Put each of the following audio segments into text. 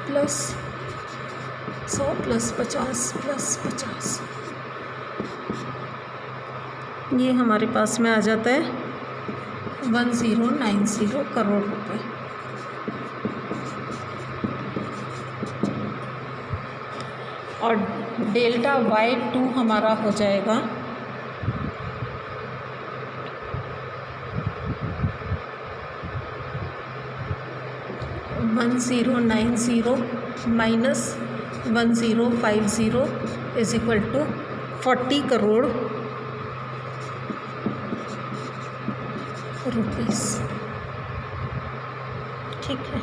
Plus 100 plus 50 plus 50, ये हमारे पास में आ जाता है 1090 करोड़ रुपए। और डेल्टा Y2 हमारा हो जाएगा 1090 minus 1050 is equal to 40 crore rupees. ठीक है,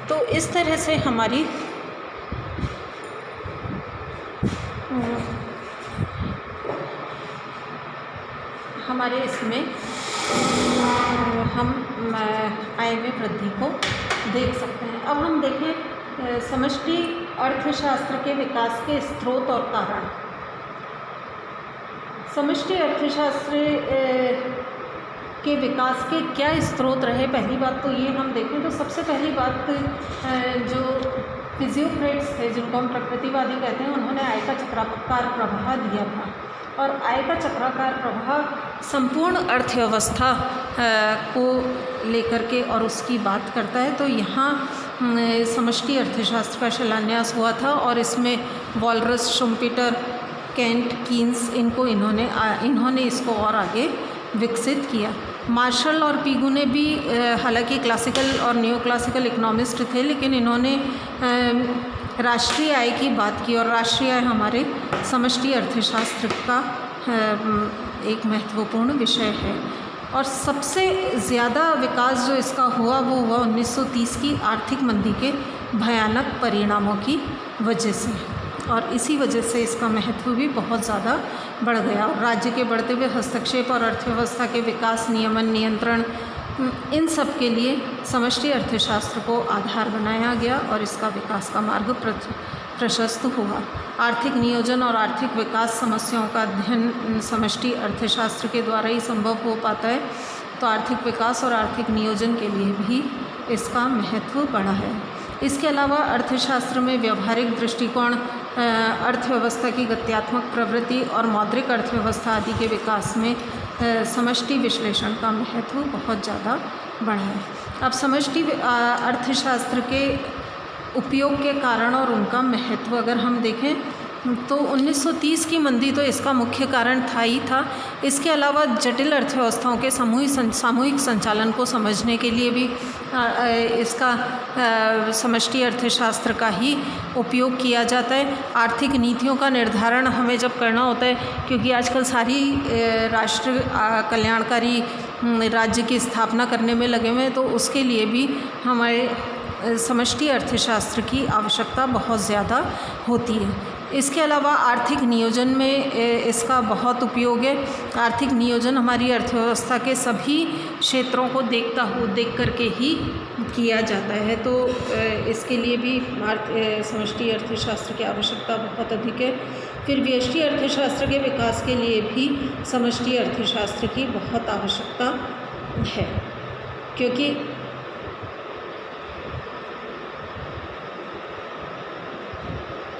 तो इस तरह से हमारी हमारे इसमें हम आय में वृद्धि को देख सकते हैं। अब हम देखें समष्टि अर्थशास्त्र के विकास के स्रोत और कारण। समष्टि अर्थशास्त्र के विकास के क्या स्रोत रहे। पहली बात तो ये हम देखें तो सबसे पहली बात जो फिजियोक्रेट्स थे, जिनको हम प्रकृतिवादी कहते हैं, उन्होंने आय का चक्राकार प्रवाह दिया था। और आय का चक्राकार प्रवाह संपूर्ण अर्थव्यवस्था को लेकर के और उसकी बात करता है। तो यहाँ समष्टि अर्थशास्त्र का शिलान्यास हुआ था और इसमें वॉलरस, शुम्पीटर, केंट, कीन्स इन्होंने इसको और आगे विकसित किया। मार्शल और पीगू ने भी हालांकि क्लासिकल और न्यू क्लासिकल इकोनॉमिस्ट थे, लेकिन इन्होंने राष्ट्रीय आय की बात की। और राष्ट्रीय आय हमारे समष्टि अर्थशास्त्र का एक महत्वपूर्ण विषय है। और सबसे ज़्यादा विकास जो इसका हुआ वो हुआ 1930 की आर्थिक मंदी के भयानक परिणामों की वजह से, और इसी वजह से इसका महत्व भी बहुत ज़्यादा बढ़ गया। और राज्य के बढ़ते हुए हस्तक्षेप और अर्थव्यवस्था के विकास, नियमन, नियंत्रण, इन सब के लिए समष्टि अर्थशास्त्र को आधार बनाया गया और इसका विकास का मार्ग प्रशस्त हुआ। आर्थिक नियोजन और आर्थिक विकास समस्याओं का अध्ययन समष्टि अर्थशास्त्र के द्वारा ही संभव हो पाता है। तो आर्थिक विकास और आर्थिक नियोजन के लिए भी इसका महत्व बढ़ा है। इसके अलावा अर्थशास्त्र में व्यवहारिक दृष्टिकोण, अर्थव्यवस्था की गत्यात्मक प्रवृत्ति और मौद्रिक अर्थव्यवस्था आदि के विकास में समष्टि विश्लेषण का महत्व बहुत ज़्यादा बढ़ा है। अब समष्टि अर्थशास्त्र के उपयोग के कारण और उनका महत्व अगर हम देखें तो 1930 की मंदी तो इसका मुख्य कारण था ही था। इसके अलावा जटिल अर्थव्यवस्थाओं के सामूहिक संचालन को समझने के लिए भी इसका समष्टि अर्थशास्त्र का ही उपयोग किया जाता है। आर्थिक नीतियों का निर्धारण हमें जब करना होता है, क्योंकि आजकल सारी राष्ट्र कल्याणकारी राज्य की स्थापना करने में लगे हुए हैं, तो उसके लिए भी हमारे समष्टि अर्थशास्त्र की आवश्यकता बहुत ज़्यादा होती है। इसके अलावा आर्थिक नियोजन में इसका बहुत उपयोग है। आर्थिक नियोजन हमारी अर्थव्यवस्था के सभी क्षेत्रों को देख करके ही किया जाता है। तो इसके लिए भी समष्टि अर्थशास्त्र की आवश्यकता बहुत अधिक है। फिर व्यष्टि अर्थशास्त्र के विकास के लिए भी समष्टि अर्थशास्त्र की बहुत आवश्यकता है, क्योंकि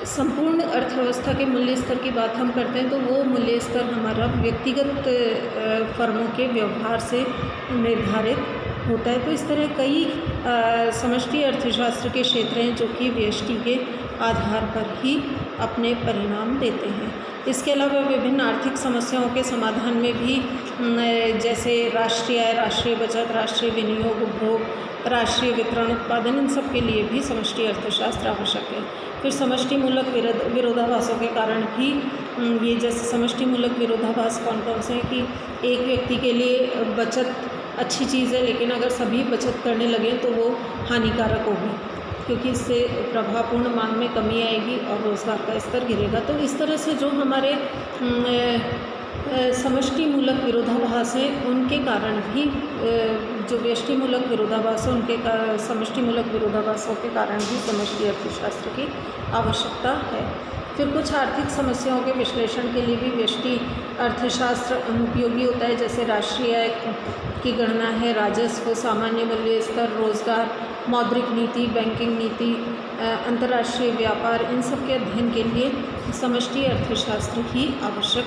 संपूर्ण अर्थव्यवस्था के मूल्य स्तर की बात हम करते हैं तो वो मूल्य स्तर हमारा व्यक्तिगत फर्मों के व्यवहार से निर्धारित होता है। तो इस तरह कई समष्टि अर्थशास्त्र के क्षेत्र हैं जो कि व्यष्टि के आधार पर ही अपने परिणाम देते हैं। इसके अलावा विभिन्न आर्थिक समस्याओं के समाधान में भी जैसे राष्ट्रीय आय, राष्ट्रीय बचत, राष्ट्रीय विनियोग, उपभोग, राष्ट्रीय वितरण, उत्पादन, इन सब के लिए भी समष्टि अर्थशास्त्र आवश्यक है। फिर समष्टि मूलक विरोधाभासों के कारण भी ये जैसे समष्टि मूलक विरोधाभास कौन कौन से हैं कि एक व्यक्ति के लिए बचत अच्छी चीज़ है, लेकिन अगर सभी बचत करने लगें तो वो हानिकारक होगी, क्योंकि इससे प्रभावपूर्ण मांग में कमी आएगी और रोज़गार का स्तर गिरेगा। तो इस तरह से जो हमारे समष्टि मूलक विरोधाभास हैं उनके कारण भी जो व्यष्टि मूलक विरोधाभास है उनके समष्टि मूलक विरोधाभासों के कारण भी समष्टि अर्थशास्त्र की आवश्यकता है। फिर कुछ आर्थिक समस्याओं के विश्लेषण के लिए भी व्यष्टि अर्थशास्त्र अनुपयोगी होता है, जैसे राष्ट्रीय आय की गणना है, राजस्व, सामान्य मूल्य स्तर, रोजगार, मौद्रिक नीति, बैंकिंग नीति, अंतर्राष्ट्रीय व्यापार। इन सब के अध्ययन के लिए समष्टि अर्थशास्त्र ही आवश्यक